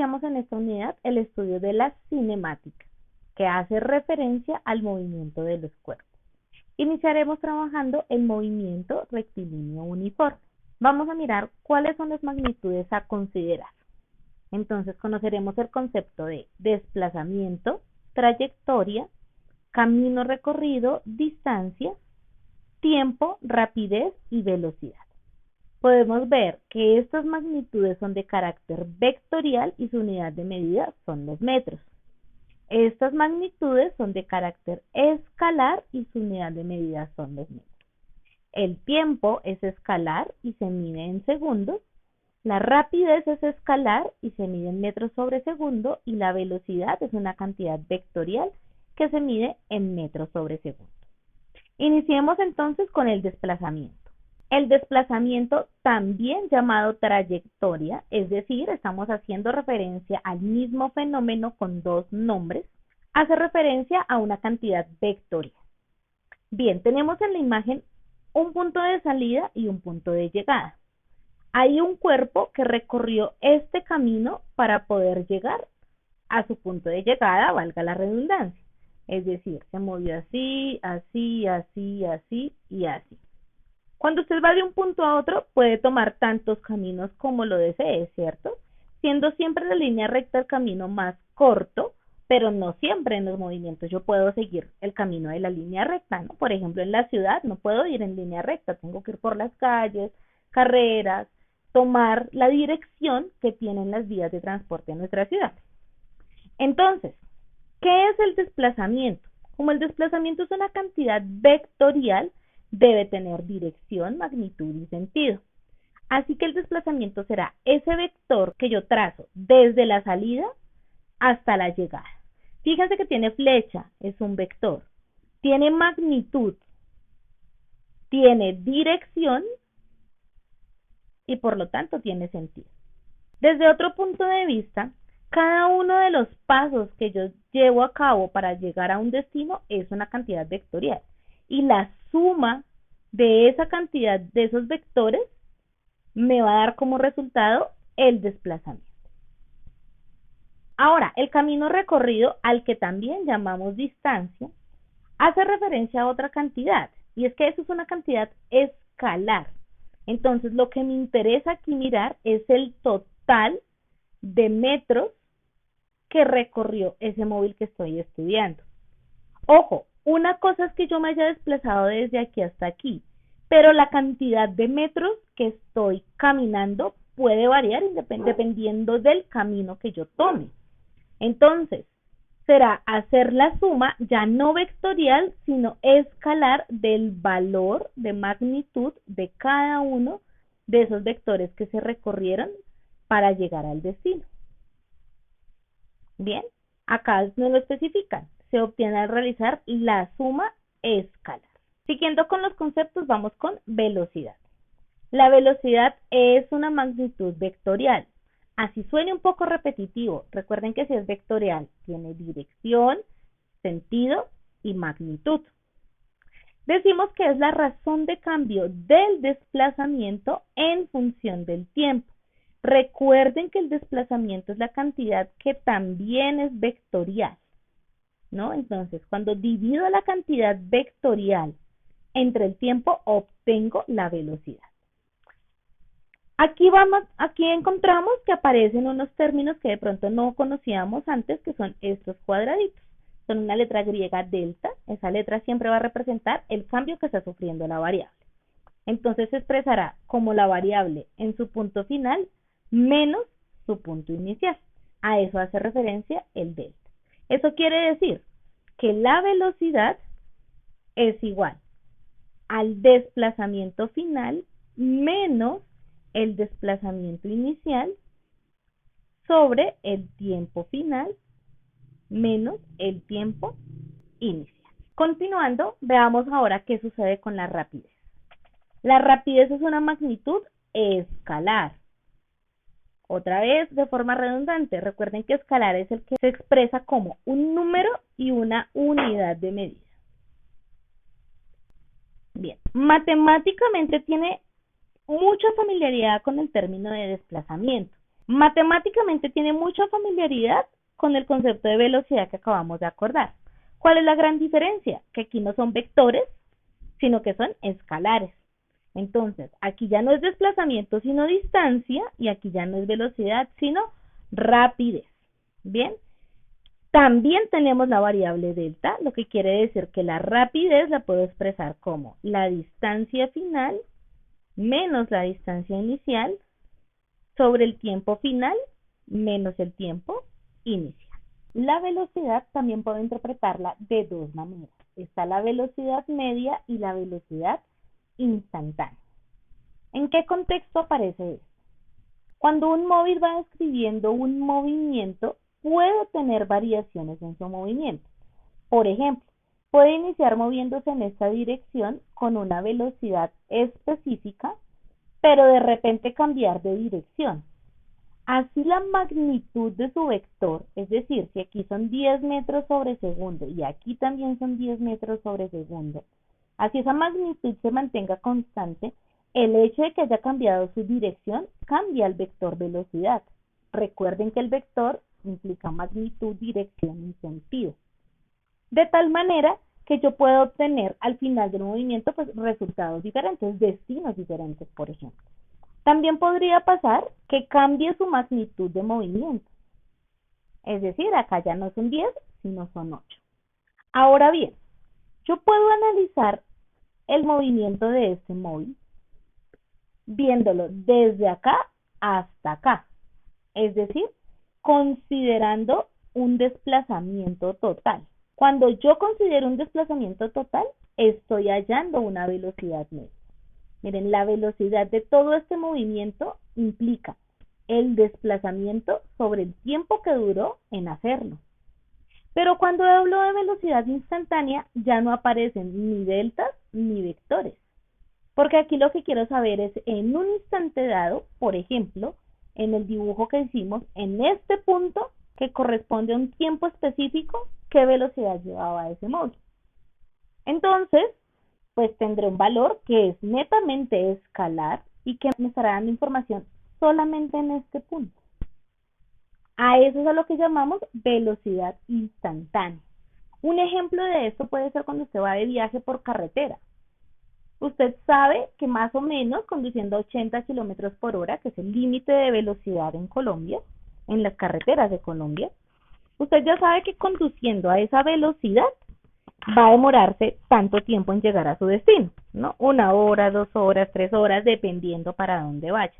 iniciamos en esta unidad el estudio de la cinemática, que hace referencia al movimiento de los cuerpos. Iniciaremos trabajando el movimiento rectilíneo uniforme. Vamos a mirar cuáles son las magnitudes a considerar. Entonces conoceremos el concepto de desplazamiento, trayectoria, camino recorrido, distancia, tiempo, rapidez y velocidad. Podemos ver que estas magnitudes son de carácter vectorial y su unidad de medida son los metros. Estas magnitudes son de carácter escalar y su unidad de medida son los metros. El tiempo es escalar y se mide en segundos. La rapidez es escalar y se mide en metros sobre segundo, y la velocidad es una cantidad vectorial que se mide en metros sobre segundo. Iniciemos entonces con el desplazamiento. El desplazamiento, también llamado trayectoria, es decir, estamos haciendo referencia al mismo fenómeno con dos nombres, hace referencia a una cantidad vectorial. Bien, tenemos en la imagen un punto de salida y un punto de llegada. Hay un cuerpo que recorrió este camino para poder llegar a su punto de llegada, valga la redundancia. Es decir, se movió así, así, así, así y así. Cuando usted va de un punto a otro, puede tomar tantos caminos como lo desee, ¿cierto? Siendo siempre la línea recta el camino más corto, pero no siempre en los movimientos yo puedo seguir el camino de la línea recta, ¿no? Por ejemplo, en la ciudad no puedo ir en línea recta, tengo que ir por las calles, carreras, tomar la dirección que tienen las vías de transporte en nuestra ciudad. Entonces, ¿qué es el desplazamiento? Como el desplazamiento es una cantidad vectorial, debe tener dirección, magnitud y sentido. Así que el desplazamiento será ese vector que yo trazo desde la salida hasta la llegada. Fíjense que tiene flecha, es un vector. Tiene magnitud, tiene dirección y por lo tanto tiene sentido. Desde otro punto de vista, cada uno de los pasos que yo llevo a cabo para llegar a un destino es una cantidad vectorial. Y la suma de esa cantidad de esos vectores me va a dar como resultado el desplazamiento. Ahora, el camino recorrido, al que también llamamos distancia, hace referencia a otra cantidad, y es que eso es una cantidad escalar. Entonces, lo que me interesa aquí mirar es el total de metros que recorrió ese móvil que estoy estudiando. Ojo, una cosa es que yo me haya desplazado desde aquí hasta aquí, pero la cantidad de metros que estoy caminando puede variar dependiendo del camino que yo tome. Entonces, será hacer la suma ya no vectorial, sino escalar del valor de magnitud de cada uno de esos vectores que se recorrieron para llegar al destino. Bien, acá nos lo especifican. Se obtiene al realizar la suma escalar. Siguiendo con los conceptos, vamos con velocidad. La velocidad es una magnitud vectorial. Así suene un poco repetitivo, recuerden que si es vectorial, tiene dirección, sentido y magnitud. Decimos que es la razón de cambio del desplazamiento en función del tiempo. Recuerden que el desplazamiento es la cantidad que también es vectorial, ¿no? Entonces, cuando divido la cantidad vectorial entre el tiempo, obtengo la velocidad. Aquí encontramos que aparecen unos términos que de pronto no conocíamos antes, que son estos cuadraditos. Son una letra griega delta. Esa letra siempre va a representar el cambio que está sufriendo la variable. Entonces se expresará como la variable en su punto final menos su punto inicial. A eso hace referencia el delta. Eso quiere decir que la velocidad es igual al desplazamiento final menos el desplazamiento inicial sobre el tiempo final menos el tiempo inicial. Continuando, veamos ahora qué sucede con la rapidez. La rapidez es una magnitud escalar. Otra vez, de forma redundante, recuerden que escalar es el que se expresa como un número y una unidad de medida. Bien, matemáticamente tiene mucha familiaridad con el término de desplazamiento. Matemáticamente tiene mucha familiaridad con el concepto de velocidad que acabamos de acordar. ¿Cuál es la gran diferencia? Que aquí no son vectores, sino que son escalares. Entonces, aquí ya no es desplazamiento, sino distancia, y aquí ya no es velocidad, sino rapidez. Bien, también tenemos la variable delta, lo que quiere decir que la rapidez la puedo expresar como la distancia final menos la distancia inicial sobre el tiempo final menos el tiempo inicial. La velocidad también puedo interpretarla de dos maneras. Está la velocidad media y la velocidad instantánea. ¿En qué contexto aparece esto? Cuando un móvil va describiendo un movimiento, puede tener variaciones en su movimiento. Por ejemplo, puede iniciar moviéndose en esta dirección con una velocidad específica, pero de repente cambiar de dirección. Así la magnitud de su vector, es decir, si aquí son 10 metros sobre segundo y aquí también son 10 metros sobre segundo, así esa magnitud se mantenga constante, el hecho de que haya cambiado su dirección cambia el vector velocidad. Recuerden que el vector implica magnitud, dirección y sentido. De tal manera que yo puedo obtener al final del movimiento pues, resultados diferentes, destinos diferentes, por ejemplo. También podría pasar que cambie su magnitud de movimiento. Es decir, acá ya no son 10, sino son 8. Ahora bien, yo puedo analizar el movimiento de este móvil viéndolo desde acá hasta acá. Es decir, considerando un desplazamiento total. Cuando yo considero un desplazamiento total, estoy hallando una velocidad media. Miren, la velocidad de todo este movimiento implica el desplazamiento sobre el tiempo que duró en hacerlo. Pero cuando hablo de velocidad instantánea, ya no aparecen ni deltas ni vectores. Porque aquí lo que quiero saber es en un instante dado, por ejemplo, en el dibujo que hicimos, en este punto que corresponde a un tiempo específico, qué velocidad llevaba ese móvil. Entonces, pues tendré un valor que es netamente escalar y que me estará dando información solamente en este punto. A eso es a lo que llamamos velocidad instantánea. Un ejemplo de esto puede ser cuando usted va de viaje por carretera. Usted sabe que más o menos conduciendo a 80 kilómetros por hora, que es el límite de velocidad en Colombia, en las carreteras de Colombia, usted ya sabe que conduciendo a esa velocidad va a demorarse tanto tiempo en llegar a su destino, ¿no? 1 hora, 2 horas, 3 horas, dependiendo para dónde vaya.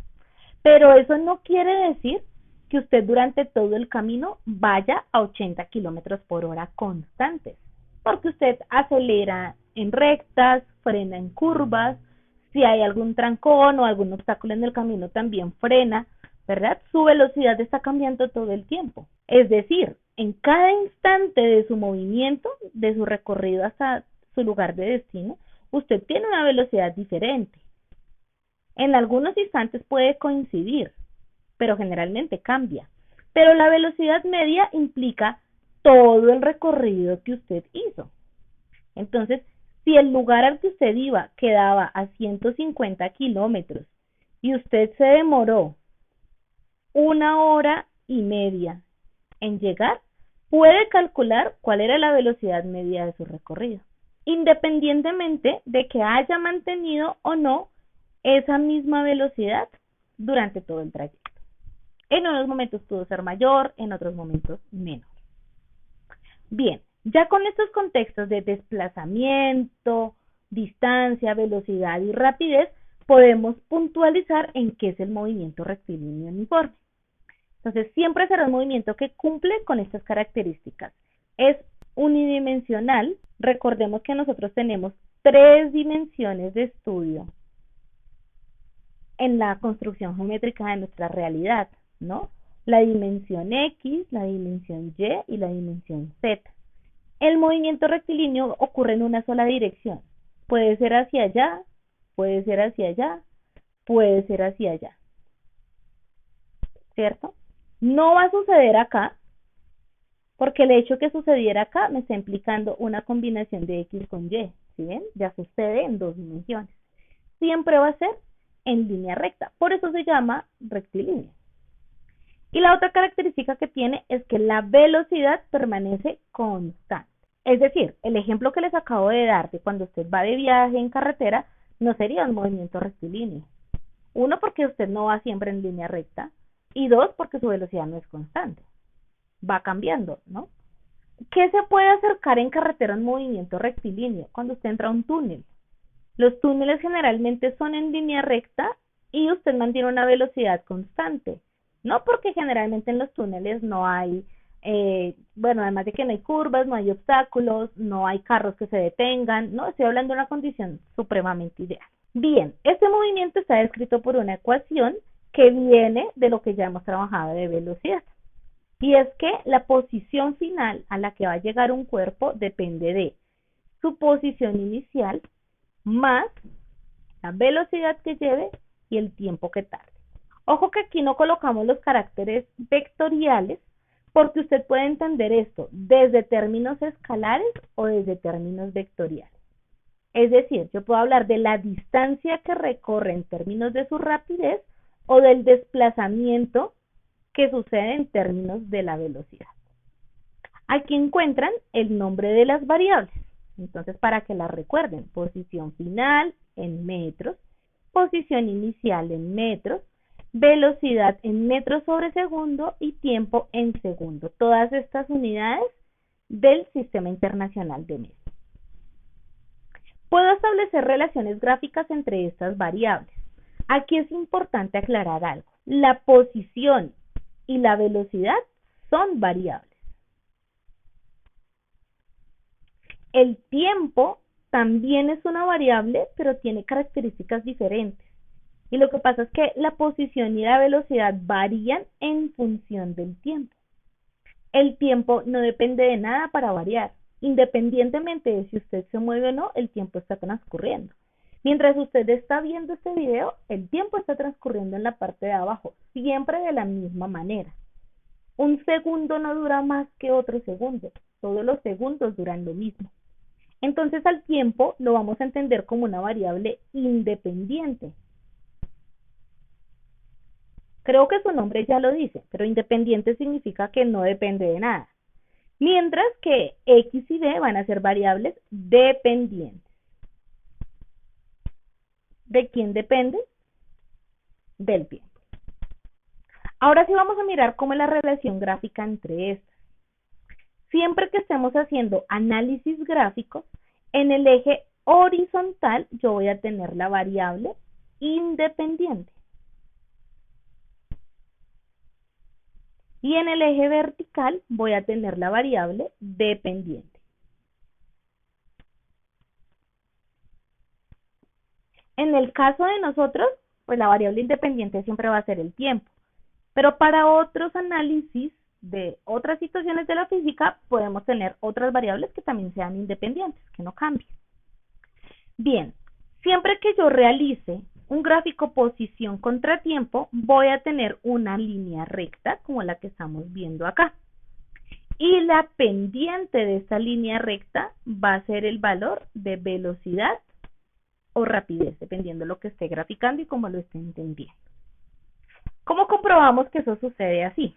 Pero eso no quiere decir que usted durante todo el camino vaya a 80 kilómetros por hora constantes, porque usted acelera en rectas, frena en curvas, si hay algún trancón o algún obstáculo en el camino también frena, ¿verdad? Su velocidad está cambiando todo el tiempo. Es decir, en cada instante de su movimiento, de su recorrido hasta su lugar de destino, usted tiene una velocidad diferente. En algunos instantes puede coincidir, pero generalmente cambia. Pero la velocidad media implica todo el recorrido que usted hizo. Entonces, si el lugar al que usted iba quedaba a 150 kilómetros y usted se demoró 1 hora y media en llegar, puede calcular cuál era la velocidad media de su recorrido, independientemente de que haya mantenido o no esa misma velocidad durante todo el trayecto. En unos momentos pudo ser mayor, en otros momentos menor. Bien, ya con estos contextos de desplazamiento, distancia, velocidad y rapidez, podemos puntualizar en qué es el movimiento rectilíneo uniforme. Entonces, siempre será un movimiento que cumple con estas características. Es unidimensional. Recordemos que nosotros tenemos 3 dimensiones de estudio en la construcción geométrica de nuestra realidad, ¿no? La dimensión X, la dimensión Y y la dimensión Z. El movimiento rectilíneo ocurre en una sola dirección. Puede ser hacia allá, puede ser hacia allá, puede ser hacia allá. ¿Cierto? No va a suceder acá, porque el hecho que sucediera acá me está implicando una combinación de X con Y. ¿Sí ven? Ya sucede en 2 dimensiones. Siempre va a ser en línea recta. Por eso se llama rectilíneo. Y la otra característica que tiene es que la velocidad permanece constante. Es decir, el ejemplo que les acabo de dar de cuando usted va de viaje en carretera no sería un movimiento rectilíneo. Uno, porque usted no va siempre en línea recta, y dos, porque su velocidad no es constante. Va cambiando, ¿no? ¿Qué se puede acercar en carretera a un movimiento rectilíneo? Cuando usted entra a un túnel. Los túneles generalmente son en línea recta y usted mantiene una velocidad constante. No, porque generalmente en los túneles no hay, bueno, además de que no hay curvas, no hay obstáculos, no hay carros que se detengan, no, estoy hablando de una condición supremamente ideal. Bien, este movimiento está descrito por una ecuación que viene de lo que ya hemos trabajado de velocidad. Y es que la posición final a la que va a llegar un cuerpo depende de su posición inicial más la velocidad que lleve y el tiempo que tarde. Ojo que aquí no colocamos los caracteres vectoriales porque usted puede entender esto desde términos escalares o desde términos vectoriales. Es decir, yo puedo hablar de la distancia que recorre en términos de su rapidez o del desplazamiento que sucede en términos de la velocidad. Aquí encuentran el nombre de las variables. Entonces, para que las recuerden, posición final en metros, posición inicial en metros, velocidad en metros sobre segundo y tiempo en segundo. Todas estas unidades del Sistema Internacional de Metros. Puedo establecer relaciones gráficas entre estas variables. Aquí es importante aclarar algo. La posición y la velocidad son variables. El tiempo también es una variable, pero tiene características diferentes. Y lo que pasa es que la posición y la velocidad varían en función del tiempo. El tiempo no depende de nada para variar. Independientemente de si usted se mueve o no, el tiempo está transcurriendo. Mientras usted está viendo este video, el tiempo está transcurriendo en la parte de abajo, siempre de la misma manera. Un segundo no dura más que otro segundo. Todos los segundos duran lo mismo. Entonces al tiempo lo vamos a entender como una variable independiente. Creo que su nombre ya lo dice, pero independiente significa que no depende de nada. Mientras que X y Y van a ser variables dependientes. ¿De quién depende? Del tiempo. Ahora sí vamos a mirar cómo es la relación gráfica entre estas. Siempre que estemos haciendo análisis gráfico, en el eje horizontal yo voy a tener la variable independiente. Y en el eje vertical voy a tener la variable dependiente. En el caso de nosotros, pues la variable independiente siempre va a ser el tiempo. Pero para otros análisis de otras situaciones de la física, podemos tener otras variables que también sean independientes, que no cambien. Bien, siempre que yo realice un gráfico posición contra tiempo, voy a tener una línea recta, como la que estamos viendo acá. Y la pendiente de esta línea recta va a ser el valor de velocidad o rapidez, dependiendo de lo que esté graficando y cómo lo esté entendiendo. ¿Cómo comprobamos que eso sucede así?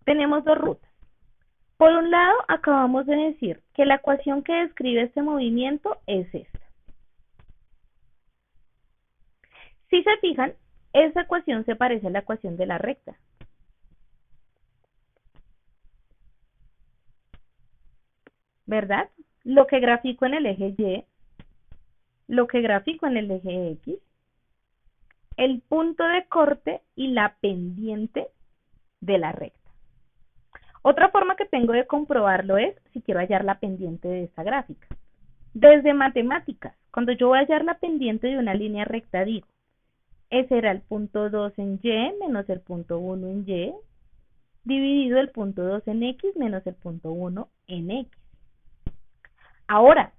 Tenemos dos rutas. Por un lado, acabamos de decir que la ecuación que describe este movimiento es esta. Si se fijan, esa ecuación se parece a la ecuación de la recta. ¿Verdad? Lo que grafico en el eje Y, lo que grafico en el eje X, el punto de corte y la pendiente de la recta. Otra forma que tengo de comprobarlo es si quiero hallar la pendiente de esta gráfica. Desde matemáticas, cuando yo voy a hallar la pendiente de una línea recta, digo, ese era el punto 2 en Y menos el punto 1 en Y, dividido el punto 2 en X menos el punto 1 en X. Ahora,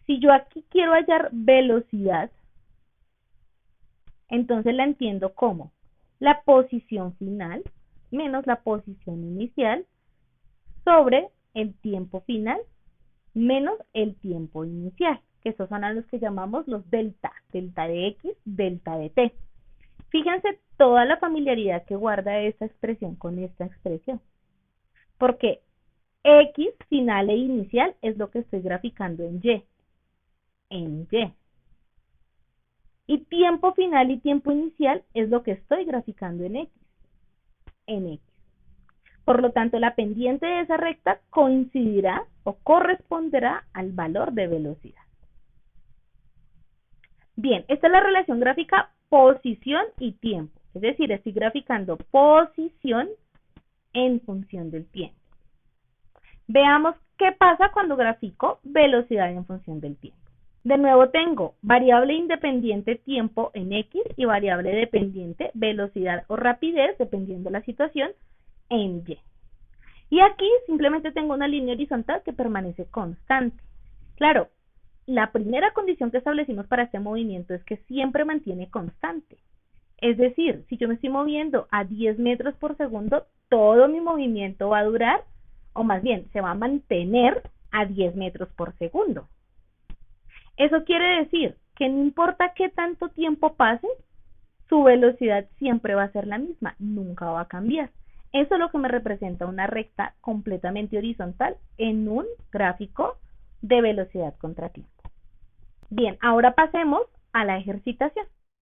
si yo aquí quiero hallar velocidad, entonces la entiendo como la posición final menos la posición inicial sobre el tiempo final menos el tiempo inicial, que esos son a los que llamamos los delta, delta de X, delta de T. Fíjense toda la familiaridad que guarda esta expresión con esta expresión. Porque X final e inicial es lo que estoy graficando en Y. En Y. Y tiempo final y tiempo inicial es lo que estoy graficando en X. En X. Por lo tanto, la pendiente de esa recta coincidirá o corresponderá al valor de velocidad. Bien, esta es la relación gráfica posición y tiempo. Es decir, estoy graficando posición en función del tiempo. Veamos qué pasa cuando grafico velocidad en función del tiempo. De nuevo tengo variable independiente tiempo en X y variable dependiente velocidad o rapidez, dependiendo de la situación, en Y. Y aquí simplemente tengo una línea horizontal que permanece constante. Claro, la primera condición que establecimos para este movimiento es que siempre mantiene constante. Es decir, si yo me estoy moviendo a 10 metros por segundo, todo mi movimiento va a durar, o más bien, se va a mantener a 10 metros por segundo. Eso quiere decir que no importa qué tanto tiempo pase, su velocidad siempre va a ser la misma, nunca va a cambiar. Eso es lo que me representa una recta completamente horizontal en un gráfico de velocidad contra tiempo. Bien, ahora pasemos a la ejercitación.